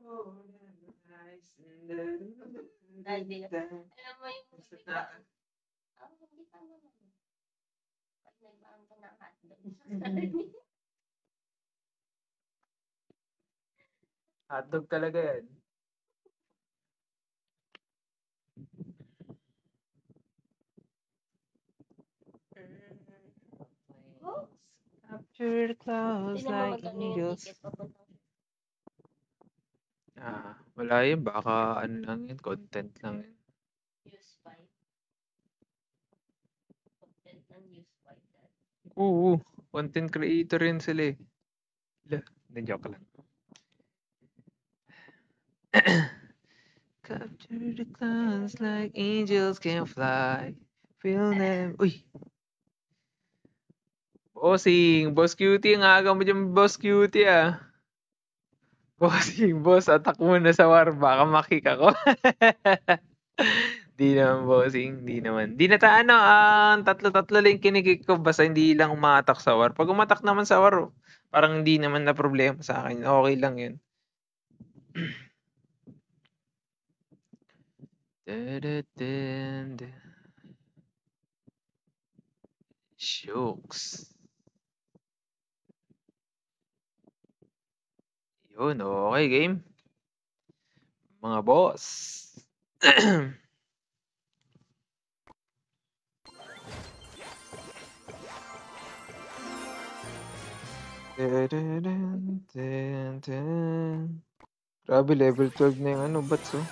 Hindi na. Alam mo yung bigla. Hindi pa naman. Pag nagbahan ka ng hotdog. Hotdog talaga yan. Capture the clouds Hindi naman like magkano yung angels. ticket papunta. Wala yun. Baka ano lang yun. Content lang yun. Use 5. Content ng use 5. Oo. Content creator yun sila eh. Na-joke lang. Capture the clouds like angels can fly. Feel them. Uy! Bossing! Boss Cutie! Ang aga mo dyan, Boss Cutie ah. Bossing! Boss, attack mo na sa war. Baka makik ako. Di naman, bossing. Di naman. Di na tatlo-tatlo lang kinikik ko. Basta hindi lang umatak sa war. Pag umatak naman sa war, parang hindi naman na problema sa akin. Okay lang yun. Shooks. Yun, okay, game. Mga boss. Grabe, level 12 na yung bats oh.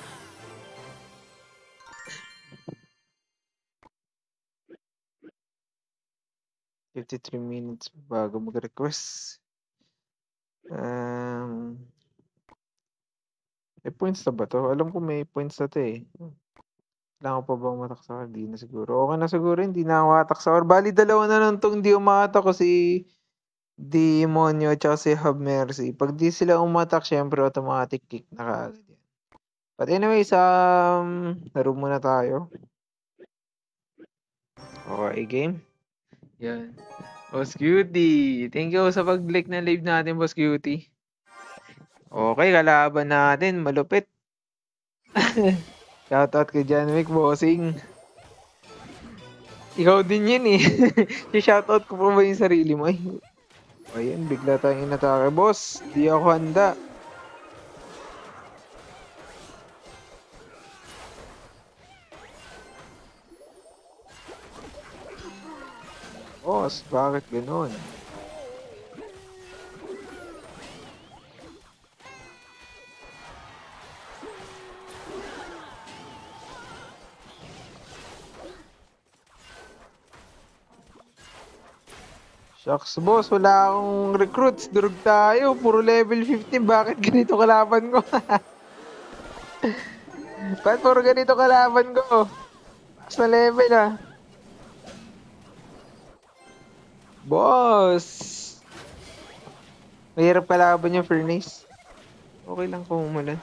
53 minutes bago mag-request. May points na ba to? Alam ko may points na to eh. Kailangan ko pa ba umatak sa war? Hindi na siguro. Okay na siguro, hindi na ako umatak sa war. Bali, dalawa na lang itong hindi umatak ko si Demonyo at si Hub Mercy. Pag di sila umatak, syempre automatic kick na kaagad yan. But anyways, laro muna tayo. Okay, game. Yan. Boss Cutie. Thank you sa pag-like na live natin, Boss Cutie. Okay, kalaban natin. Malupit. Shoutout kay John Wick, bossing. Ikaw din yun eh. Si-shoutout ko pa ba yung sarili mo? Ay, ayun, bigla tayong inatake. Boss, di ako handa. Boss, bakit ganun? Shucks, boss, wala akong recruits. Durug tayo. Puro level 15. Bakit ganito kalaban ko? Bakit puro ganito kalaban ko? Taas na level ah. Boss! Mahirap kalaban yung Furnace. Okay lang kung umulan.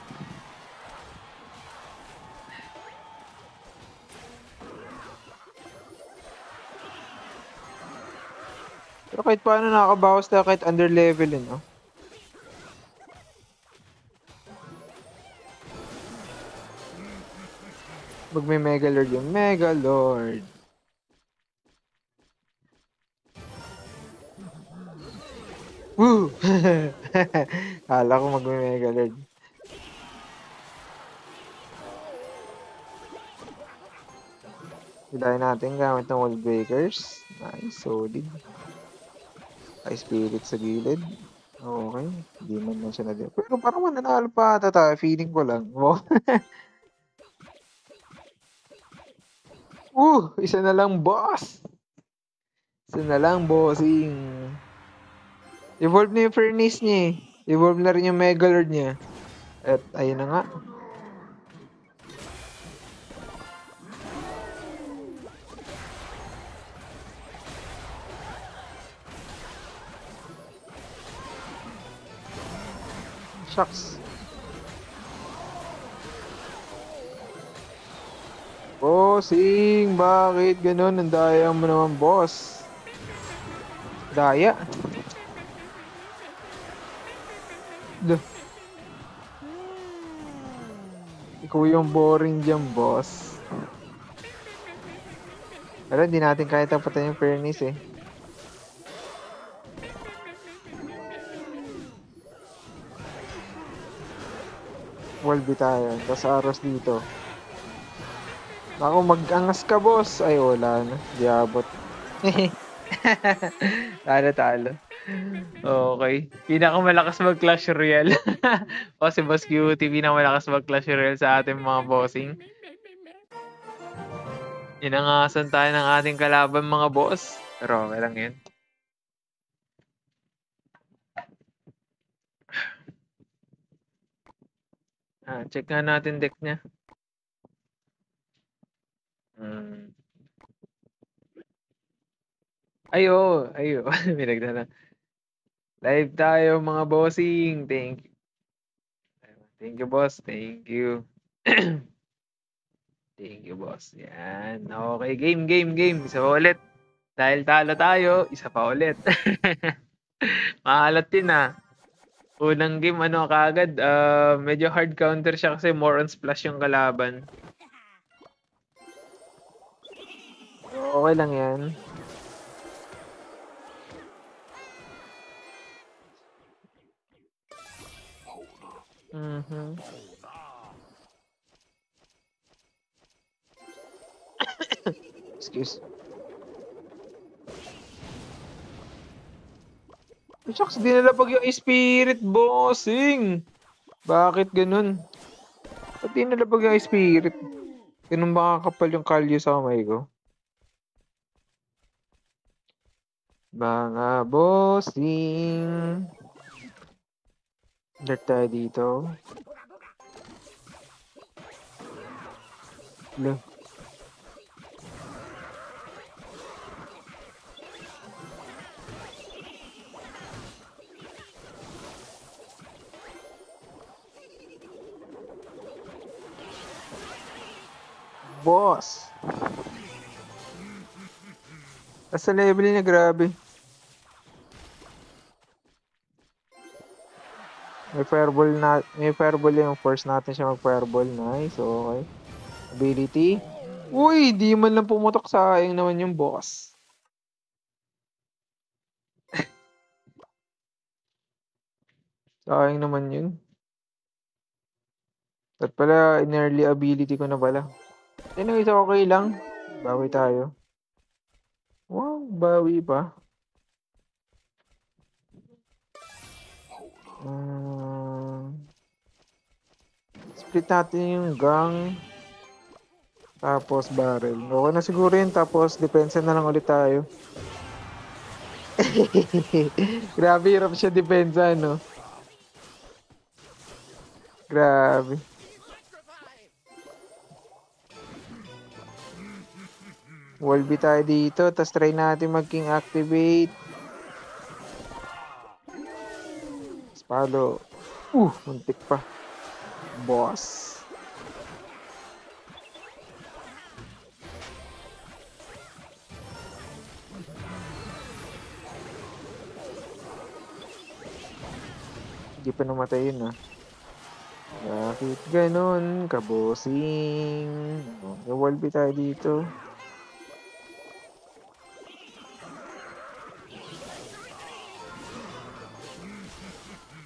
Pero kahit paano nakakabawas na kahit under level yun, no? Pag may Megalord yung Megalord. Woo! Kala ko mag-Megalord. Hilahin natin gamit ng Wall Breakers. Nice, solid. Ice Spirit sa gilid. Okay, hindi man siya na. Pero parang mananalo pa ata tayo. Feeling ko lang. Wow. Isa na lang, boss! Isa na lang, bossing. Evolve na yung Furnace niya eh. Evolve na rin yung Megalord niya. At ayun na nga. Shucks. Bossing, bakit ganun? Ang daya mo naman, boss. Daya. Ikaw yung boring dyan, boss. Pero hindi natin kaya tapatan yung fairness eh. Walby tayo. Tapos aros dito. Ako, mag-angas ka, boss. Ay, wala na. Di abot. Talo. Okay. Pinakamalakas mag-Clash Royale. O si Boss Cutie, pinakamalakas mag-Clash Royale sa ating mga bossing. Inangasan tayo ng ating kalaban mga boss. Pero okay lang yun. Check nga natin deck niya. Ayo. Binagdala. Live tayo mga bossing. Thank you, boss. Thank you. Thank you, boss. Yan. Okay, game. Isa pa ulit. Dahil talo tayo, isa pa ulit. Maalat din Unang game, kagad, medyo hard counter siya kasi more on splash yung kalaban. Okay lang yan. Excuse. Shucks, dinalapag yung spirit, bossing. Bakit ganun? Ba't dinalapag yung spirit? Ganun ba kakapal yung kalyo sa kamay ko? Mga bossing. Dart tayo dito. Hello. Boss. Sa level niya, grabe. May fireball yung force natin siya mag-fireball. Nice, okay. Ability. Uy, di man lang pumutok, sayang naman yung boss. Sayang naman yun. At pala, in-early ability ko na pala. Anyways, okay lang. Bawi tayo. Wow, bawi pa. Split natin yung gang. Tapos barrel. Okay na siguro yun. Tapos depensa na lang ulit tayo. Grabe, hirap siya depensa, no? Grabe. Walby tayo dito. Tapos try natin mag-king activate. Spalo. Muntik pa. Boss. Hindi pa namatay yun, Bakit ganun, kabosing? Walby tayo dito.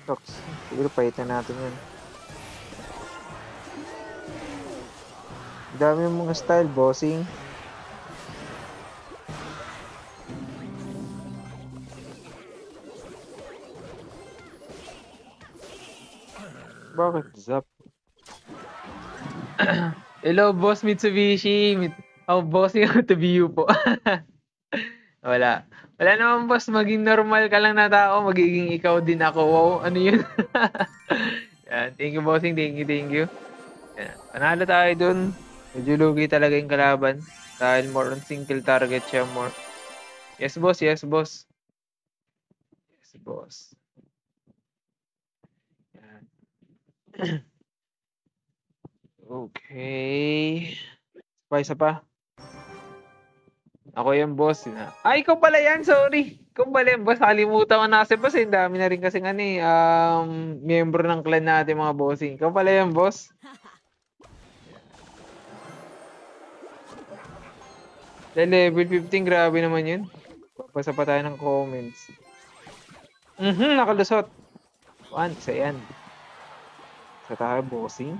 Tox. Siguro pahitan natin yun. Dami yung mga style, bossing. Bakit zap? Hello, boss Mitsubishi. Bossing ako to be you po. Wala naman, boss. Maging normal ka lang na tao. Magiging ikaw din ako. Wow, ano yun? Yan. Thank you, bossing. Thank you. Yan. Panalo tayo dun. Medyo lugi talaga yung kalaban. Dahil more on single target siya. More. Yes, boss. Yan. Okay. Isa pa. Ako yung boss. Ay, ikaw pala yan. Sorry. Ikaw pala yung boss. Kalimutan ko na kasi boss. Ang dami na rin kasi miyembro ng clan natin mga bossing. Ikaw pala yung boss. Dahil level 15, grabe naman yun. Papasa pa tayo ng comments. Nakalusot. Isa yan. Sa tayo, bossing.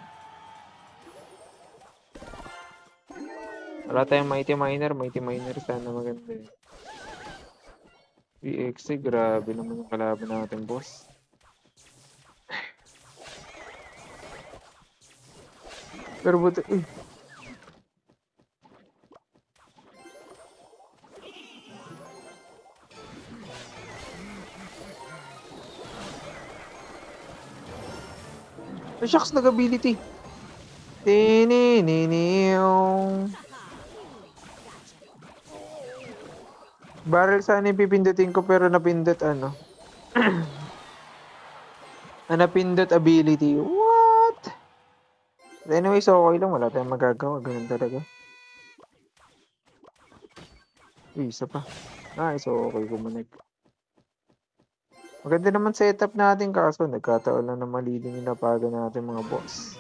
Wala tayong Mighty Miner. Mighty Miner, sana maganda eh. VXC, grabe naman yung kalaban natin, boss. Pero buti, shucks, nag-ability. Barrel sana yung pipindutin ko pero napindot ano. Napindot ability. What? Anyways, okay lang. Wala tayong magagawa. Ganun talaga. Isa pa. Nice, okay kumunik. Maganda naman setup natin kaso nagkataon lang na mali din yung napaga natin mga boss.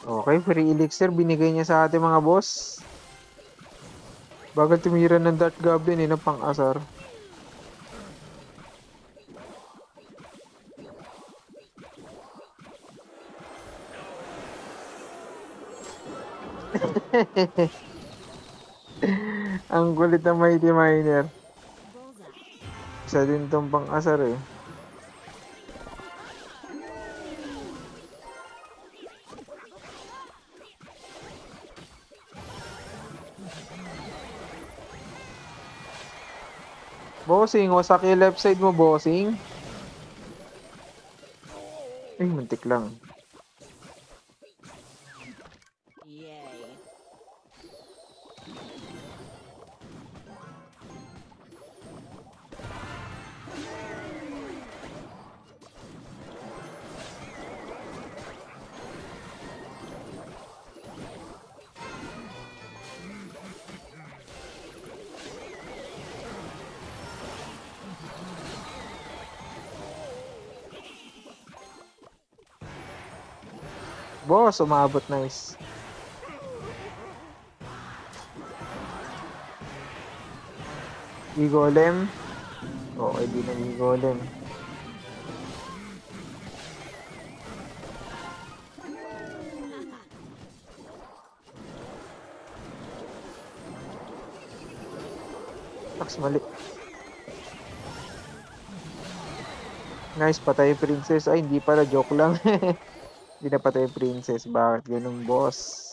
Okay, free elixir binigay niya sa ating mga boss. Bagal tumira ng Dart Goblin ng pang-asar. Ang kulit na Mighty Miner. Isa din tong pang-asar eh. Bossing, wasak yung left side mo, bossing. Ay, muntik lang. Boss, umabot, nice. I-golem. Okay, di na i-golem. Taks, mali. Nice, patay princess. Ay, hindi pala, joke lang. Hindi na patay princess. Bakit ganun, boss?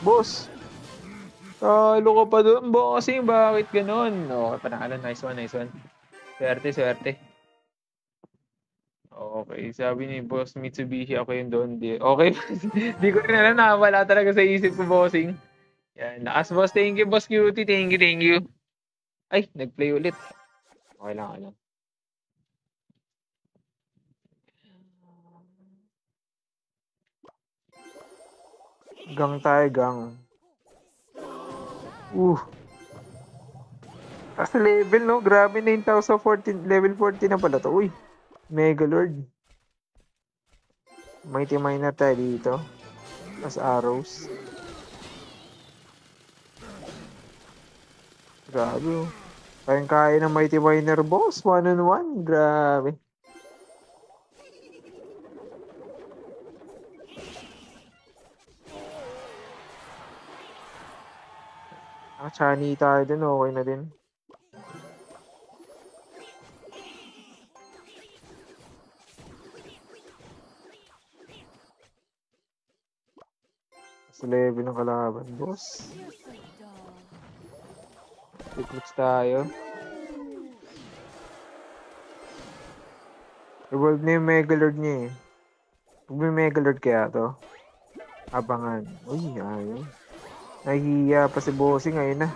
Boss! Talo ka pa doon, bossing. Bakit ganun? Okay, panalo. Nice one, nice one. Swerte, swerte. Okay, sabi ni Boss Mitsubishi, ako yung doon. Okay, di ko rin alam, nakawala talaga sa isip ko, bossing. Yan, lakas boss. Thank you, Boss Cutie. Thank you, thank you. Ay, nag-play ulit. Okay lang, okay lang. Gang tayo, gang. Kasi level, no? Grabe, 9,014. Level 14 na pala to. Uy, Megalord. Mighty Miner tayo dito. As arrows. Grabe, oh. Kaya ng Mighty Miner, boss. 1-on-1. Grabe. Chani tayo din, okay na din. Sa level ng kalaban, boss. Quick tayo. Evolve na yung Megalord niya eh. Pag may Megalord kaya to, abangan. Uy, ayun. Nahihiya pa si bossing, ayun na.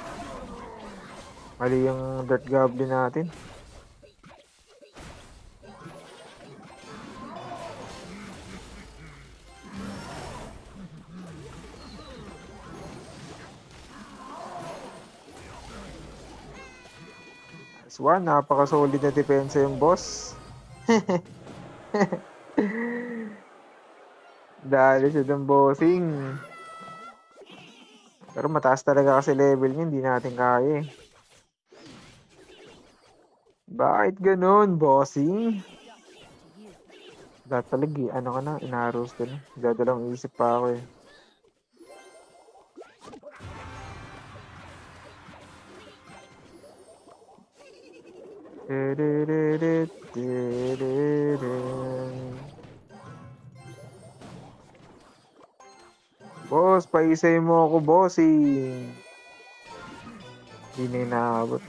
Mali yung Dart Goblin natin. Nice one. Napaka-solid na depensa yung boss. Dali siya ng bossing. Pero mataas talaga kasi level niya. Hindi natin kaya eh. Bakit ganun, bossing? Talaga ano ka na, inaros ka na. Dadalawang isip pa ako eh. Boss, paisay mo ako, bossing. Hindi na inaabot.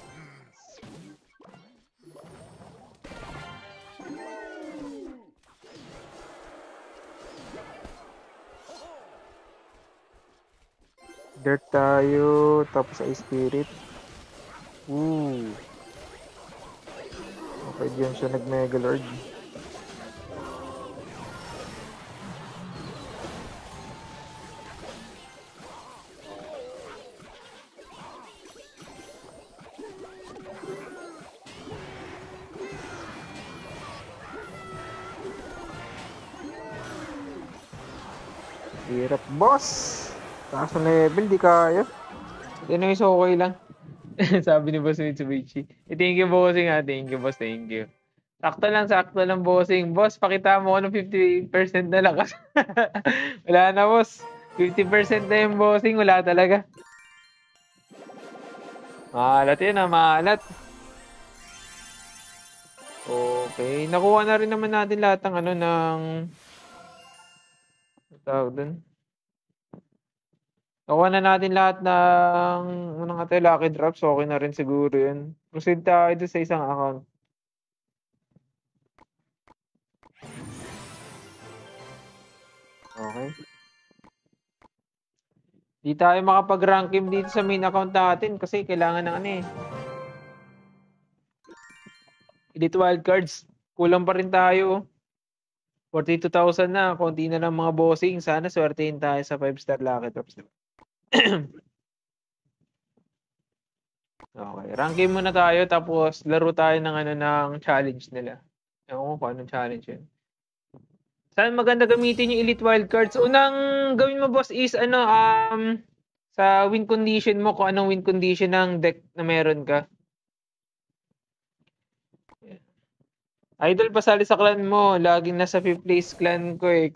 Dirt tayo, tapos Ice Spirit. Okay, diyan siya nag-Megalord. Hirap, boss! Taas na level, di kaya. Anyways, okay lang. Sabi ni Boss Mitsubishi. Thank you, bossing ha. Thank you, boss. Thank you. Sakto lang, bossing. Boss, pakita mo ko ng 50% na lakas. Wala na, boss. 50% na yung bossing. Wala talaga. Maalat yun, maalat. Okay. Nakuha na rin naman natin lahat ng ng tawag dun. Nakuha na natin lahat ng lucky drops. Okay na rin siguro yun. Proceed tayo doon sa isang account. Okay. Di tayo makapag-rank game dito sa main account natin kasi kailangan ng Elite wildcards. Kulang pa rin tayo. 42,000 na. Konti na lang mga bossing. Sana swertein tayo sa 5-star lucky drops. Okay. Rank game muna tayo tapos laro tayo ng ng challenge nila. Ewan ko kung anong challenge yun. Saan maganda gamitin yung Elite wildcards? Unang gawin mo, boss, is sa win condition mo, kung anong win condition ng deck na meron ka. Idol, pasali sa clan mo. Laging nasa 5th place clan ko eh.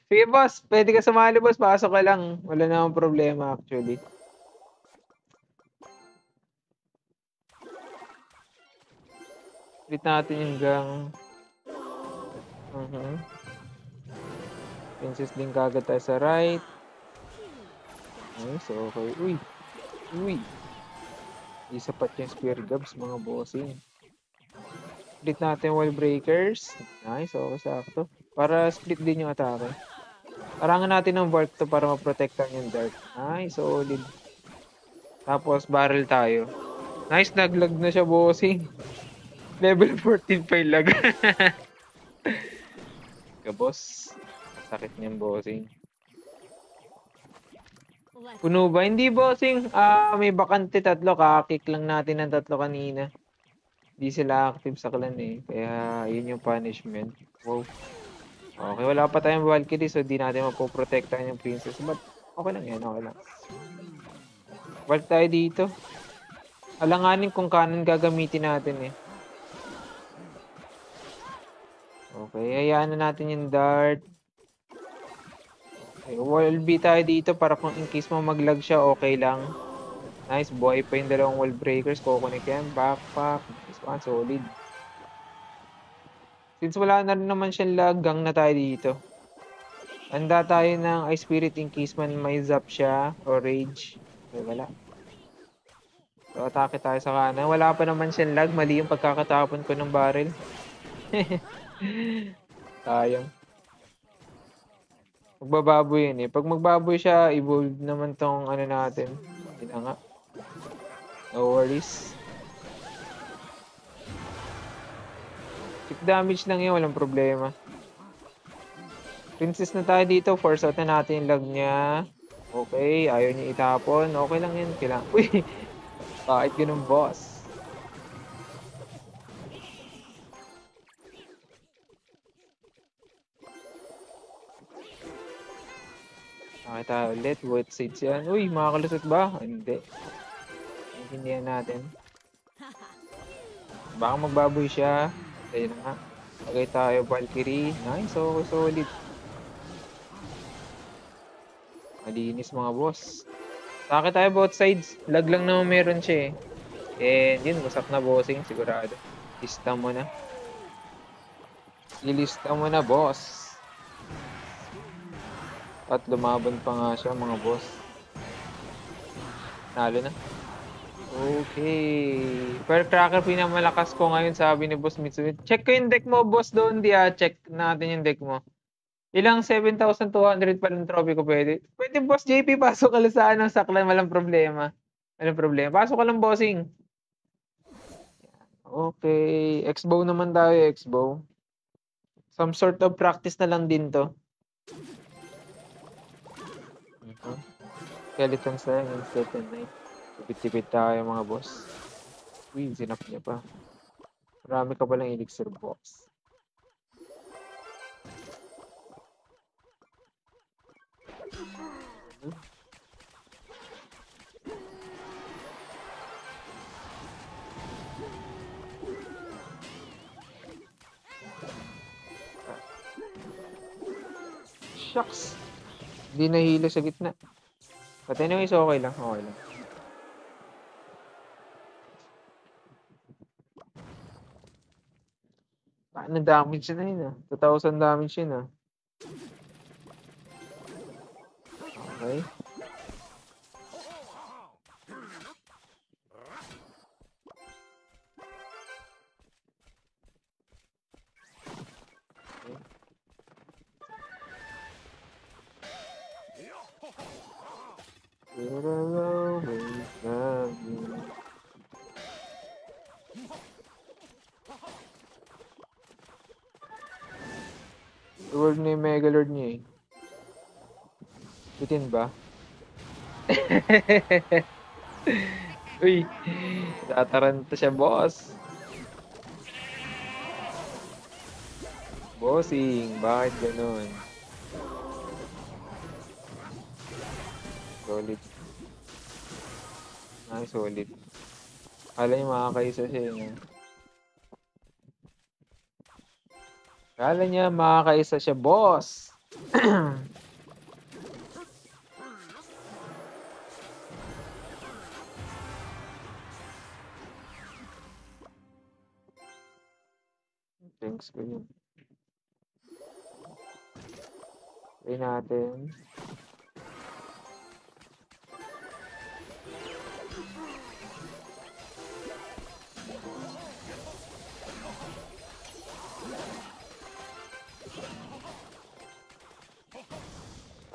Sige, boss. Pwede ka sumali, boss. Pasok ka lang. Wala namang problema, actually. Split natin yung gang. Princess din kagad tayo sa right. Nice, okay. Uy. Di sapat yung spear gabs, mga bossing. Split natin wall breakers. Nice, okay, sakto. Para split din yung atake. Parangan natin ng bark to para maprotektan yung dart. Nice, solid. Tapos barrel tayo. Nice, naglag na siya, bossing. Level 14 pa yung lag. Boss. Sakit niyang bossing. Puno ba? Hindi, bossing. May bakante 3. Kakik lang natin ng 3 kanina. Hindi sila active sa clan eh. Kaya yun yung punishment. Wow. Okay, wala pa tayong Valkyrie so di natin mapoprotektahan yung princess. But okay lang yan, okay lang. Valk tayo dito. Alanganin kung kanan gagamitin natin eh. Okay, hayaan na natin yung dart. Okay, wall B tayo dito para kung in case mo maglag siya, okay lang. Nice, buhay pa yung dalawang wall breakers. Kukunik yan, backpack. This one, solid. Since wala na rin naman siyang lag, gang na tayo dito. Handa tayo ng Ice Spirit in case man may zap siya o rage. Okay, wala. So, atake tayo sa kanan. Wala pa naman siyang lag. Mali yung pagkakatapon ko ng barrel. Sayang. Magbababoy yun eh. Pag magbaboy siya, evolve naman tong natin. Hindi na nga. No worries. Chip damage lang yun. Walang problema. Princess na tayo dito. Force out na natin yung lag niya. Okay. Ayaw niya itapon. Okay lang yan. Kailangan. Uy! Bakit ganun, boss? Nakita ulit. What sides yan? Uy, makakalusot ba? Hindi. Naintindihan natin. Baka magbaboy siya. Ayun na nga. Lagay tayo, Valkyrie. Nice, okay, solid. Malinis mga boss. Sakit tayo both sides. Lag lang naman meron siya eh. And yun, wasak na bossing, sigurado. Lista mo na. Ilista mo na, boss. At lumaban pa nga siya, mga boss. Nalo na. Okay. Firecracker pinakamalakas ko ngayon, sabi ni Boss Mitsumi. Check ko yung deck mo, Boss Don. Check natin yung deck mo. Ilang 7,200 pa ng trophy ko pwede. Pwede, Boss JP, pasok ka lang sa saklan. Walang problema. Walang problema. Pasok ka lang, bossing. Okay. X-bow naman tayo, X-bow. Some sort of practice na lang din to. Skeleton sayang and Skeleton Knight. Tipid-tipid tayo mga boss. Uy, sinap niya pa. Marami ka palang elixir box. Shucks! Hindi nahilo sa gitna. But anyways, okay lang. Okay lang. Paano damage na yun 2,000 damage yun Okay. World na yung Megalord niya eh. Bitin ba? Uy, tataranta siya, boss. Bossing, bakit ganun? Solid. Ay, solid. Kala niya makakaisa siya yun. Kala niya makakaisa siya, boss. Thanks ko yun. Try natin.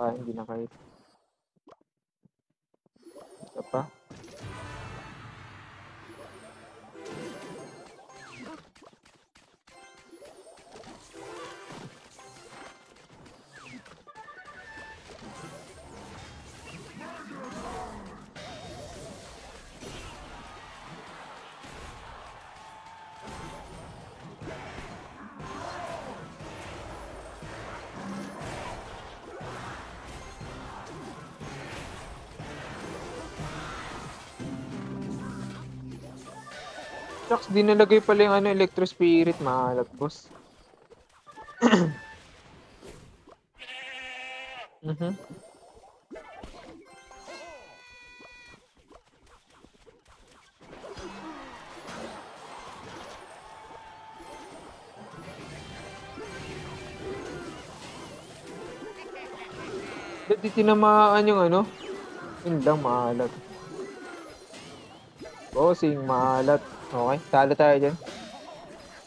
Hindi na kahit. Isa pa. Shucks, di nalagay pala yung Electro Spirit. Maalat, boss. Di tinamaan yung Yun lang, maalat. Bossing, maalat. Okay, talo tayo dyan.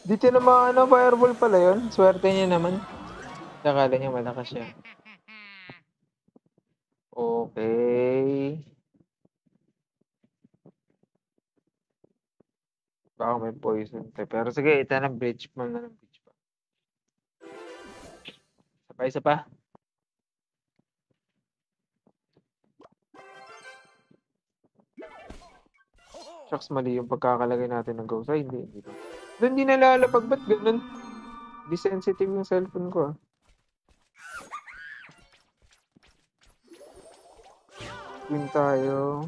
Di tinamaan fireball pala yun. Swerte niya naman. Akala niya malakas siya. Okay. Baka may poison. Pero sige, ito na bridge pa. Isa pa. Shucks, mali yung pagkakalagay natin ng ghost. Ay, hindi ba? Doon di nalalapag, ba't ganun? Di sensitive yung cellphone ko, ah. Queen tayo.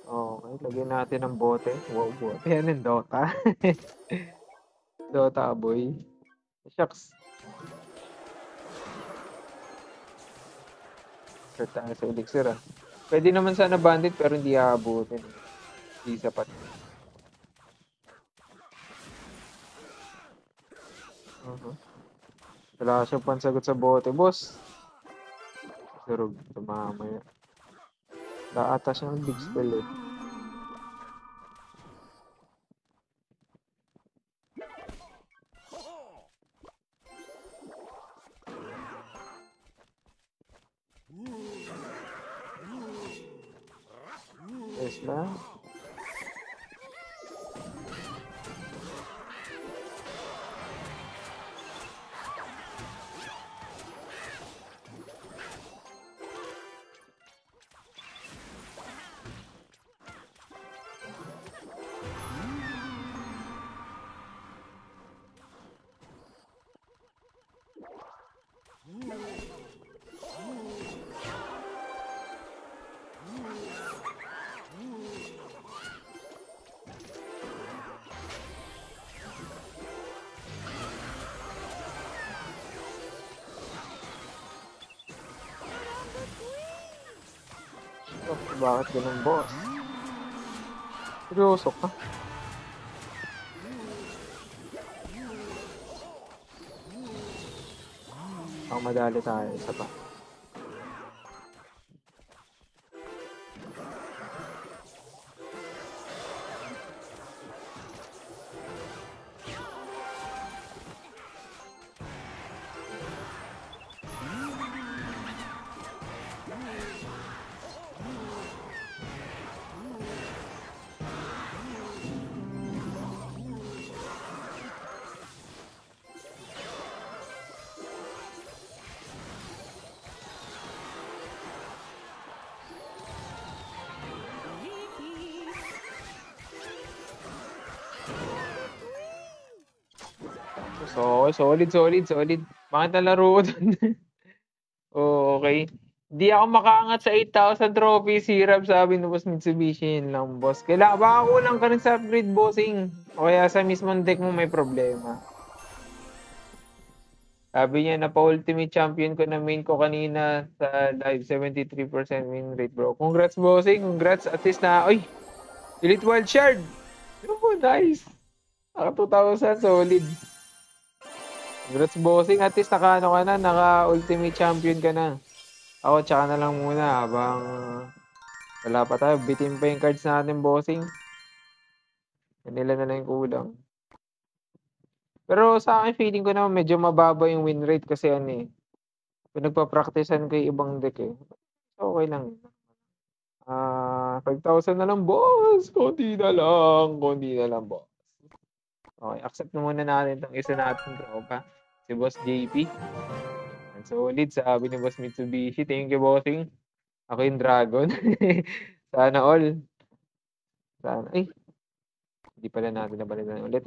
Okay, lagyan natin ng bote. Wow, bote. Yan yung Dota. Dota, boy. Shucks. Start tayo sa elixir, ah. Pwede naman sana bandit pero hindi aabutin. Hindi sapat. Wala siyang pansagot sa bote, boss. Surog. Tumamaya. Wala ata siyang big spell, eh. Tesla. Oh, bakit ganun, boss? Seryoso ka? Ang madali tayo. Isa pa. So, solid. Bakit nalaro ko dun? Oh, okay. Di ako makaangat sa 8,000 trophies, hirap, sabi ni Boss Mitsubishi. Yun lang, boss. Kailangan, baka kulang ka rin sa upgrade, bossing. O kaya sa mismong deck mo may problema. Sabi niya, napa-ultimate champion ko na main ko kanina sa live, 73% win rate, bro. Congrats, bossing. Congrats. At least na, oy, Elite Wild Shard. Yun po, nice. Naka 2,000, solid. Congrats, bossing. At least naka-ano ka na, naka-ultimate champion ka na. Ako, tsaka na lang muna habang wala pa tayo. Bitin pa yung cards natin, bossing. Kanila na lang yung kulang. Pero sa akin, feeling ko naman medyo mababa yung win rate kasi ano eh. Pinagpa-practicean ko yung ibang deck eh. So, okay lang. 5,000 na lang, boss. Konti na lang, boss. Okay, accept na muna natin itong isa natin tropa. Si Boss JP. And solid, sabi ni Boss Mitsubishi. Thank you, bossing. Ako yung dragon. Sana all. Sana. Ay, hindi pala natin nabalitan. Ulit.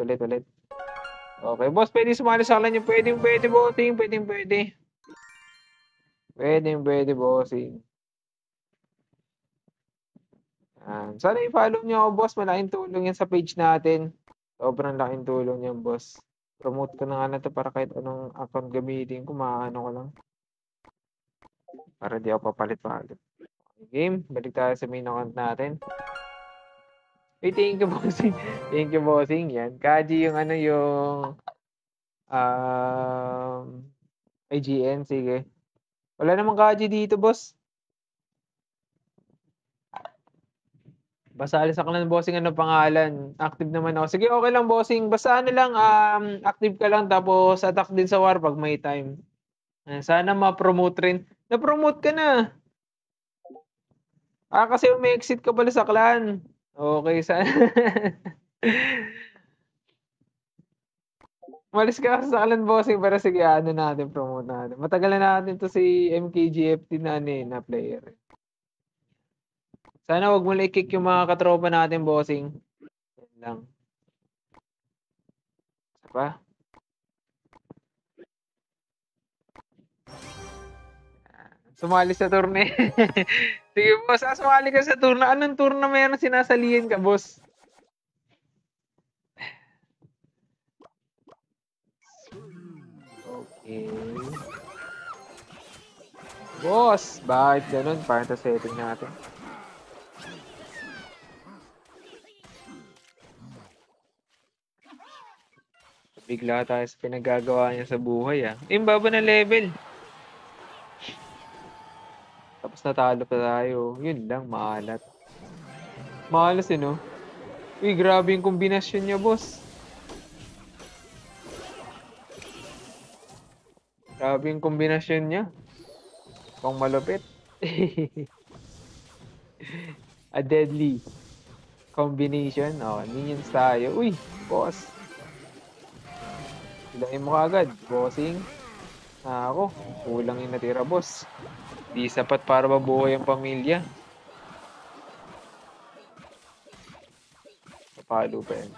Okay, boss, pwede sumali sa kanila. Pwede, bossing. Pwede. Pwede, bossing. Sana i-follow niyo ako, boss. Malaking tulong yan sa page natin. Sobrang laking tulong yan, boss. Promote ko na nga na to para kahit anong account gamitin ko, maano ko lang. Para di ako papalit-palit. Game, balik tayo sa main account natin. Hey, thank you, bossing. Thank you, bossing. Yan. Kaji yung ano yung IGN. Sige. Wala namang Kaji dito, boss. Basta alis ako ng bossing, ano pangalan? Active naman ako. Sige, okay lang bossing. Basta ano lang, active ka lang tapos attack din sa war pag may time. Sana ma-promote rin. Na-promote ka na. Kasi umi-exit ka pala sa clan. Okay, sana. Umalis ka sa clan bossing para sige, ano natin, promote natin. Matagal na natin to si MKGFT na, ano, na player. Sana wag mo lang i-kick yung mga katropa natin bossing. Yan lang. Isa pa? Sumali sa turne. Sige boss, sumali ka sa turna. Anong turna meron sinasalihan ka, boss? Okay. Boss, bakit ganun? Paano ito setting natin? Bigla tayo sa pinagagawa niya sa buhay, ah. Baba na level. Tapos natalo pa tayo. Yun lang, maalat. Maalas eh, no? Uy, grabe yung kombinasyon niya, boss. Grabe yung kombinasyon niya. Pang malupit. A deadly combination. Oh, minions tayo. Uy, boss. Hilangin mo kagad, bossing. Ako, kulang yung natira, boss. Di sapat para mabuhay ang pamilya. Napalo pa yan.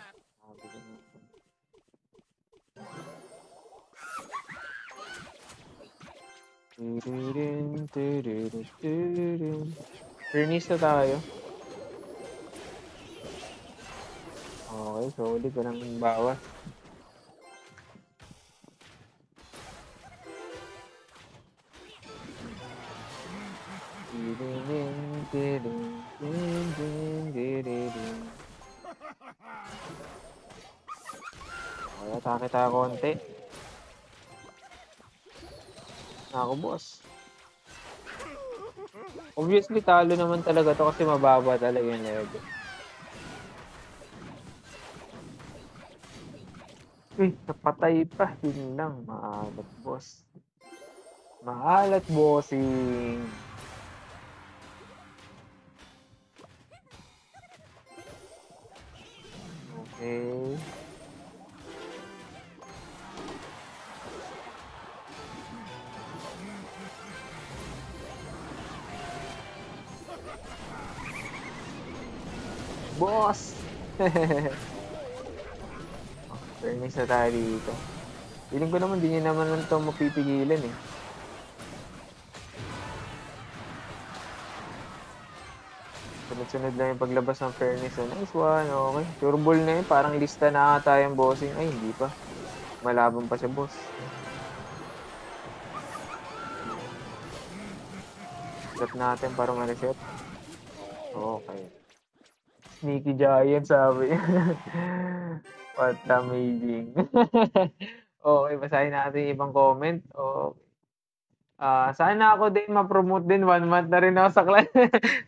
Furnace na tayo. Okay, solid. Walang bawas. Okay, atake tayo konti. Ako, boss. Obviously, talo naman talaga to kasi mababa talaga yung level. Uy, napatay pa. Yun lang. Maalat, boss. Maalat, bossing. Okay. Boss! Furnace na tayo dito. Feeling ko naman, di nyo naman lang ito mapipigilan eh. Sunod-sunod lang yung paglabas ng furnace. Nice one, okay. Sure ball na yun, parang lista na ata yung bossing. Ay, hindi pa. Malaban pa siya, boss. Set natin para ma-reset. Okay. Sneaky Giant, sabi. What amazing. Okay, basahin natin yung ibang comment. Sana ako din ma-promote din. 1 month na rin ako sa clan.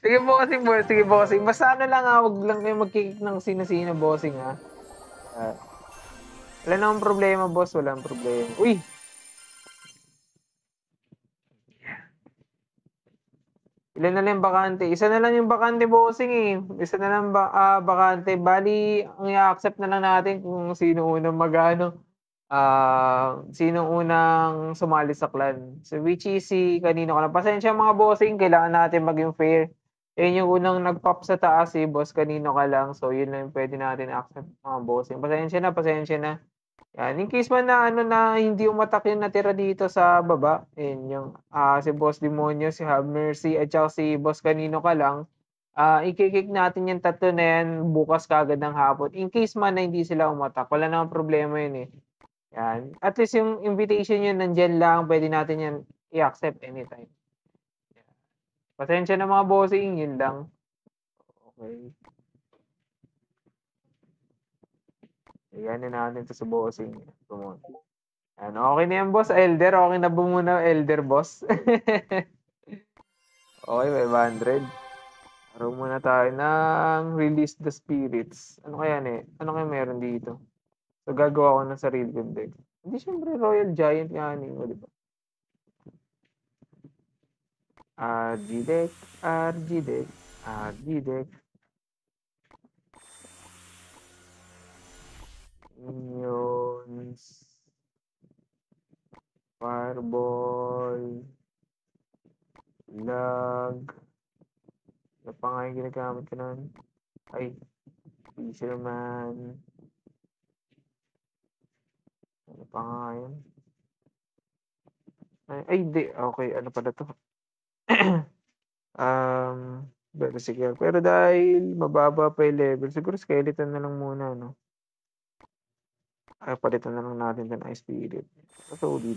Sige bossing, boss. Sige bossing. Basta ano lang, wag lang kayo magkikik ng sino-sino bossing, ha. Wala namang problema, boss. Walang problema. Uy! Ilan na lang yung bakante? Isa na lang yung bakante, bossing eh. Isa na lang bakante. Bali, ang i-accept na lang natin kung sino unang magano. Sino unang sumali sa clan. So, which is si kanino ka na. Pasensya mga bossing, kailangan natin maging fair. Yun yung unang nag-pop sa taas si boss kanino ka lang. So, yun lang yung pwede natin accept mga bossing. Pasensya na, pasensya na. Yan, in case man na ano na hindi umatak yung natira dito sa baba, yung si Boss Demonyo, si Have Mercy, at saka si Boss Kanino ka lang, i-kick natin yung tatlo na yan bukas kagad ng hapon. In case man na hindi sila umatak, wala namang problema yun eh. Yan. At least yung invitation yun nandyan lang, pwede natin yan i-accept anytime. Yan. Pasensya na mga bossing, yun lang. Okay. Ayan na natin to sa bossing. Come on. Ano, okay na yan, boss. Elder, okay na ba muna, Elder, boss? Okay, 500. Araw muna tayo ng Release the Spirits. Ano kaya ano kaya meron dito? So, gagawa ko ng sarili kong deck. Hindi, syempre, Royal Giant nga mo, di ba? RG deck, RG deck, RG deck. Minions. Fireball. Lag. Ano pa nga yung ginagamit ko nun? Ay, Fisherman. Ano pa nga yun? Ay, hindi. Okay, ano pala to? Pero sige. Pero dahil mababa pa yung level, siguro skeleton na lang muna, no? Ay, palitan na lang natin ng Ice Spirit. Solid.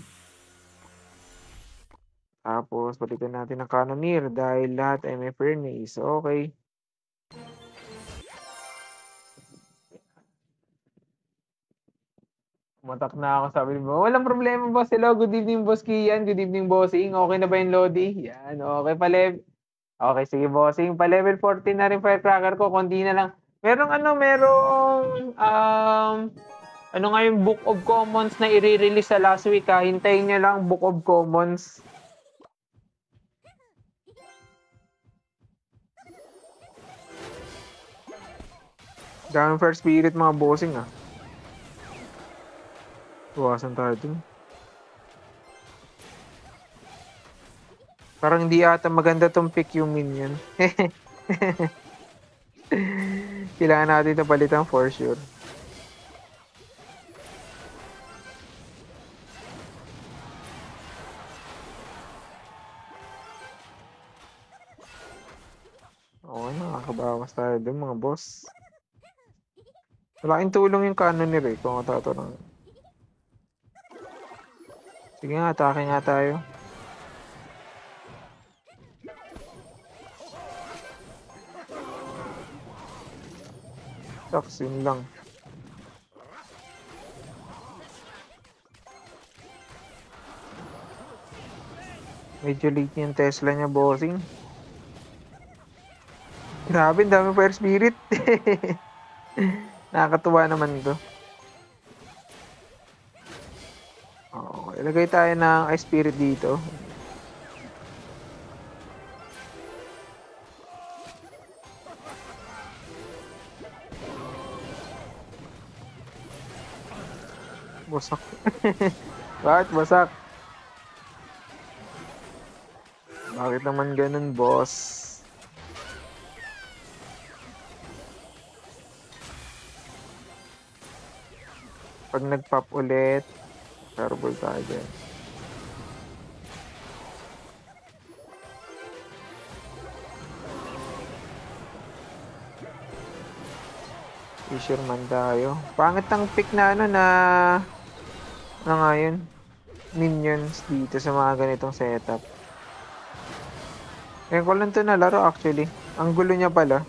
Tapos, palitan natin ng Cannoneer dahil lahat ay may Furnace. Okay. Matak na ako, sabi mo. Walang problema, boss. Hello, good evening, boss Kian. Good evening, bossing. Okay na ba yung Lodi? Yan, okay pa, Okay, sige, bossing. Pa level 14 na rin firecracker ko. Konti na lang. Ano nga yung Book of Commons na i-release sa last week, ha? Hintayin nyo lang, Book of Commons. Daming Fire Spirit, mga bossing, ha? Iwasan tayo dun. Parang hindi ata maganda tong pick yung minion. Kailangan natin ito palitan for sure. Okay, nakakabawas tayo dun, mga boss. Malaking tulong yung Cannoneer, kung matatanong. Sige nga, atake nga tayo. Shucks, yun lang. Medyo late yung Tesla niya, bossing. Grabe, dami Fire Spirit. Nakakatuwa naman to. Okay, ilagay tayo ng Ice Spirit dito. Basak. Bakit basak? Bakit naman ganun, boss? Pag nag-pop ulit, fireball tayo dyan. Fisherman tayo. Pangit ang pick na ano nga yun, minions dito sa mga ganitong setup. Ngayon ko lang ito nalaro actually. Ang gulo niya pala.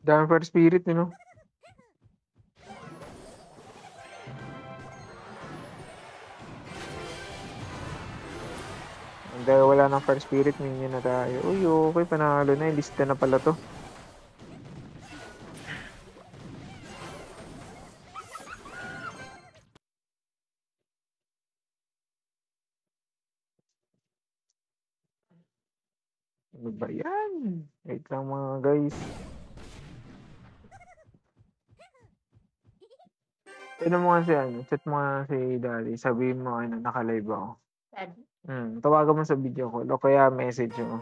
Dami Fire Spirit, you know? Dahil wala ng Fire Spirit, minion na tayo. Uy, okay, panalo na. Lista na pala to. Ano ba yan? Wait lang, mga guys. Ano mo nga si chat mo nga si Daddy. Sabihin mo naka-live ako. Daddy? Tawagan mo sa video call o kaya message mo.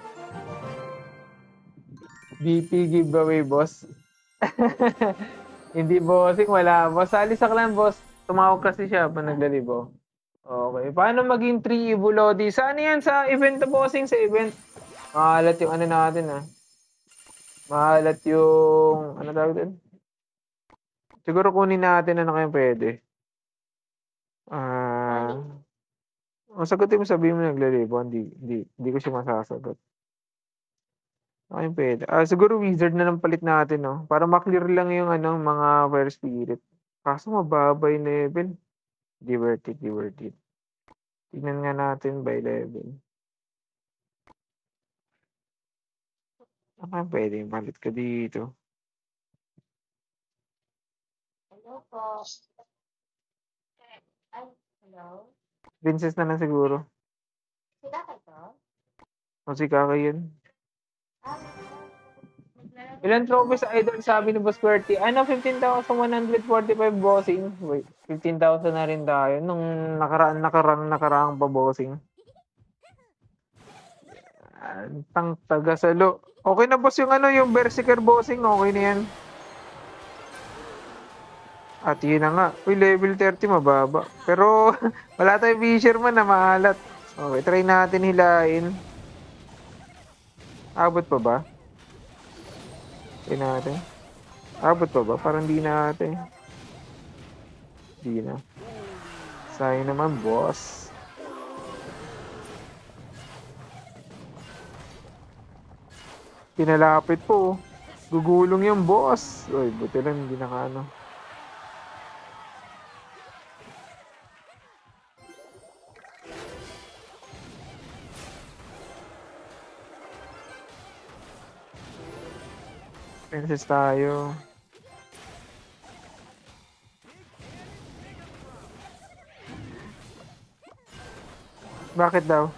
BP giveaway, boss. Hindi, bossing. Wala, boss. Salisak lang, boss. Tumawag kasi siya pa naglalibo. Okay. Paano maging 3 Evo Lodi? Saan yan? Sa event to, bossing? Sa event. Mahalat yung natin, Mahalat yung... Ano tawag din? Siguro kunin natin kayo pwede. Sagutin mo, sabihin mo naglalibo. Hindi ko siya masasagot. Okay, pwede. Siguro wizard na lang palit natin, no? Para maklear lang yung mga Fire Spirit. Kaso mababa yung level. Di worth it, di worth it. Tingnan nga natin by level. Pwede palit ka dito. Hello po. Ay, hello? Princess na lang siguro. Sila kayo? O si Kakay yun. Ah, Ilan trophies idol sabi ni Boss QWERTY? Ano, 15,145 bossing. Wait, 15,000 na rin tayo. Nung nakaraang pa bossing. Tang tagasalo. Okay na boss yung yung Berserker bossing. Okay na yan. At yun na nga. Uy, level 30 mababa. Pero wala tayong fisherman na maalat. Okay, try natin hilain. Abot pa ba? Try natin. Abot pa ba? Parang di natin. Di na. Sayang naman, boss. Pinalapit po. Gugulong yung boss. Uy, buti lang hindi nakaano. Princess tayo. Bakit daw?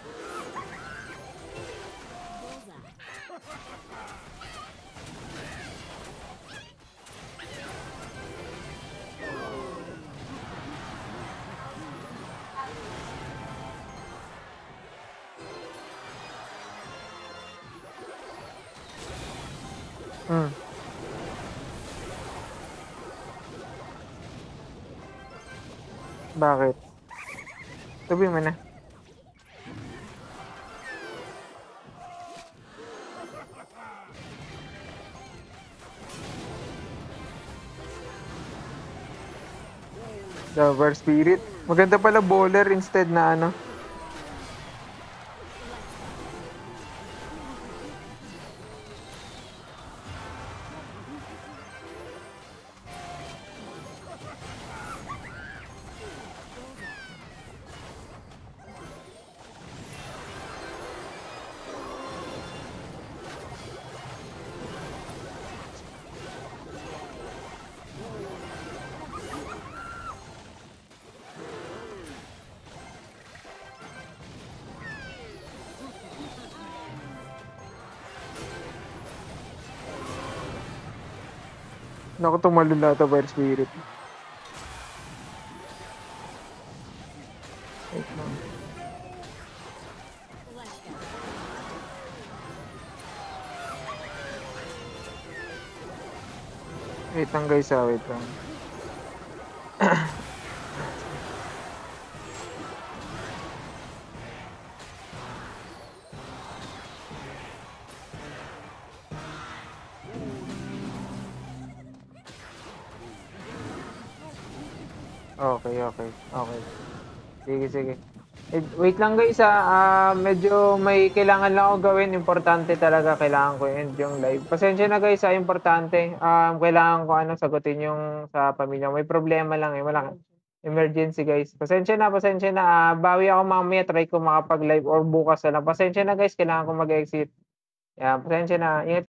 Bakit? Sabi mo na. The War Spirit. Maganda pala bowler instead na ano. Naku, tumalon lahat ang War Spirit. Wait lang. Wait lang guys, wait lang. Okay. Sige. Wait lang guys, medyo may kailangan lang ako gawin. Importante talaga, kailangan ko end yung live. Pasensya na guys, importante. Kailangan ko sagutin yung sa pamilya. May problema lang wala emergency guys. Pasensya na. Bawi ako mamaya, try ko makapag-live or bukas na lang. Pasensya na guys, kailangan ko mag-exit. Pasensya na. Ingat